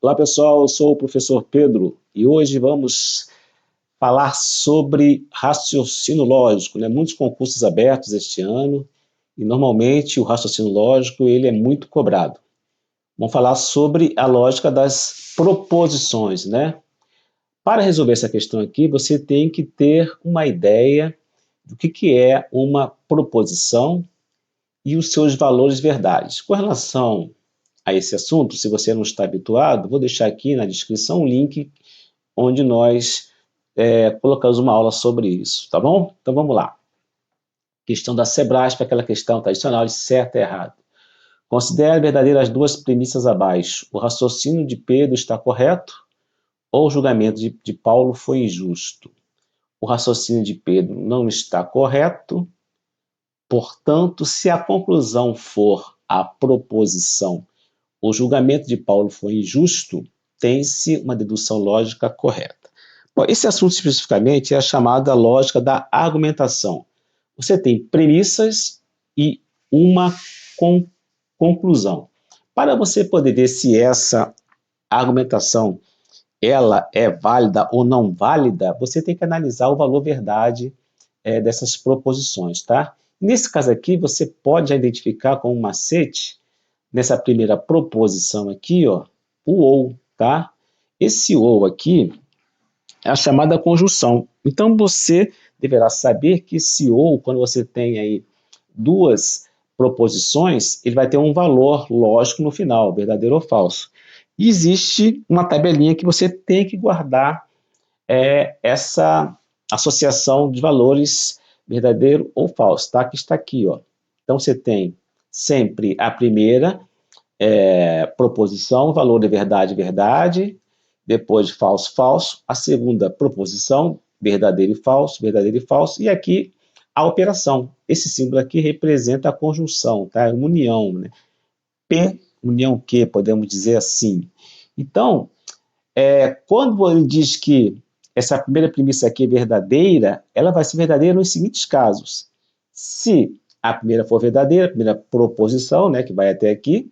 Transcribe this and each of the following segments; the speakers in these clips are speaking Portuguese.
Olá pessoal, eu sou o professor Pedro e hoje vamos falar sobre raciocínio lógico, né? Muitos concursos abertos este ano e normalmente o raciocínio lógico ele é muito cobrado. Vamos falar sobre a lógica das proposições, né? Para resolver essa questão aqui, você tem que ter uma ideia do que é uma proposição e os seus valores verdades. Com relação a esse assunto, se você não está habituado, vou deixar aqui na descrição um link onde nós colocamos uma aula sobre isso, tá bom? Então vamos lá. Questão da Sebrasp, aquela questão tradicional de certo e errado. Considere verdadeiras as duas premissas abaixo. O raciocínio de Pedro está correto ou o julgamento de Paulo foi injusto? O raciocínio de Pedro não está correto, portanto, se a conclusão for a proposição o julgamento de Paulo foi injusto, tem-se uma dedução lógica correta. Bom, esse assunto especificamente é a chamada lógica da argumentação. Você tem premissas e uma conclusão. Para você poder ver se essa argumentação ela é válida ou não válida, você tem que analisar o valor verdade dessas proposições, tá? Nesse caso aqui, você pode já identificar como um macete nessa primeira proposição aqui, ó, o ou, tá? Esse ou aqui é a chamada conjunção. Então, você deverá saber que esse ou, quando você tem aí duas proposições, ele vai ter um valor lógico no final, verdadeiro ou falso. E existe uma tabelinha que você tem que guardar essa associação de valores verdadeiro ou falso, tá? Que está aqui, ó. Então, você tem sempre a primeira proposição, valor de verdade, verdade, depois falso, falso, a segunda proposição, verdadeiro e falso, e aqui a operação. Esse símbolo aqui representa a conjunção, tá? Uma união, né? P, união Q, podemos dizer assim. Então, quando ele diz que essa primeira premissa aqui é verdadeira, ela vai ser verdadeira nos seguintes casos. Se a primeira for verdadeira, a primeira proposição, né, que vai até aqui,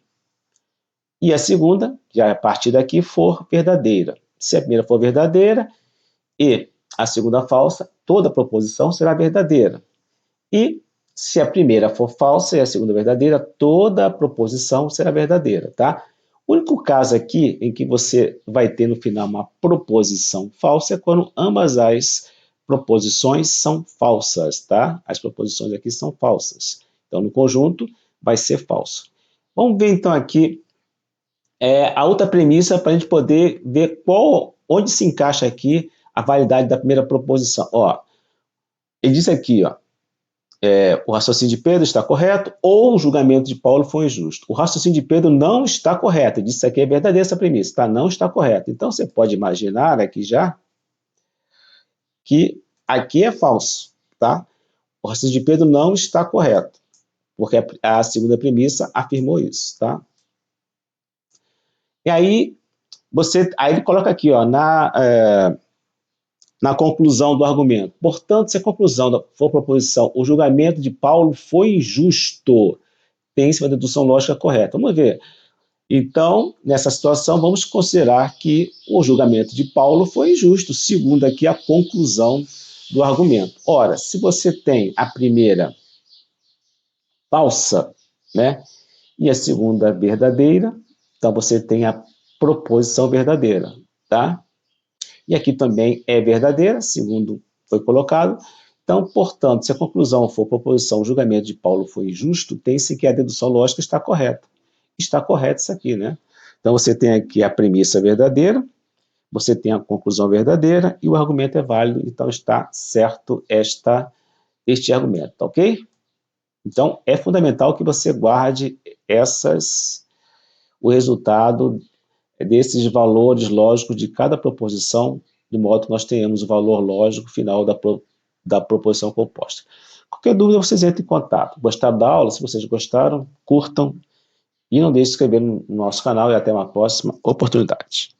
e a segunda, já a partir daqui, for verdadeira. Se a primeira for verdadeira e a segunda falsa, toda proposição será verdadeira. E se a primeira for falsa e a segunda verdadeira, toda a proposição será verdadeira, tá? O único caso aqui em que você vai ter no final uma proposição falsa é quando ambas as proposições são falsas, tá? As proposições aqui são falsas. Então, no conjunto, vai ser falso. Vamos ver então aqui a outra premissa para a gente poder ver onde se encaixa aqui a validade da primeira proposição. Ó, ele disse aqui, ó, o raciocínio de Pedro está correto ou o julgamento de Paulo foi injusto. O raciocínio de Pedro não está correto. Ele disse aqui é verdadeira essa premissa, tá? Não está correto. Então você pode imaginar aqui já que aqui é falso, tá? O raciocínio de Pedro não está correto, porque a segunda premissa afirmou isso, tá? E aí ele coloca aqui, ó, na conclusão do argumento. Portanto, se a conclusão for proposição, o julgamento de Paulo foi injusto, tem-se uma dedução lógica correta. Vamos ver. Então, nessa situação, vamos considerar que o julgamento de Paulo foi injusto, segundo aqui a conclusão do argumento. Ora, se você tem a primeira falsa, né, e a segunda verdadeira, então você tem a proposição verdadeira, tá? E aqui também é verdadeira, segundo foi colocado. Então, portanto, se a conclusão for proposição, o julgamento de Paulo foi injusto, tem-se que a dedução lógica está correta. Está correto isso aqui, né? Então, você tem aqui a premissa verdadeira, você tem a conclusão verdadeira e o argumento é válido, então está certo este argumento, tá ok? Então, é fundamental que você guarde o resultado desses valores lógicos de cada proposição, de modo que nós tenhamos o valor lógico final da proposição composta. Qualquer dúvida, vocês entrem em contato. Gostaram da aula? Se vocês gostaram, curtam e não deixem de se inscrever no nosso canal e até uma próxima oportunidade.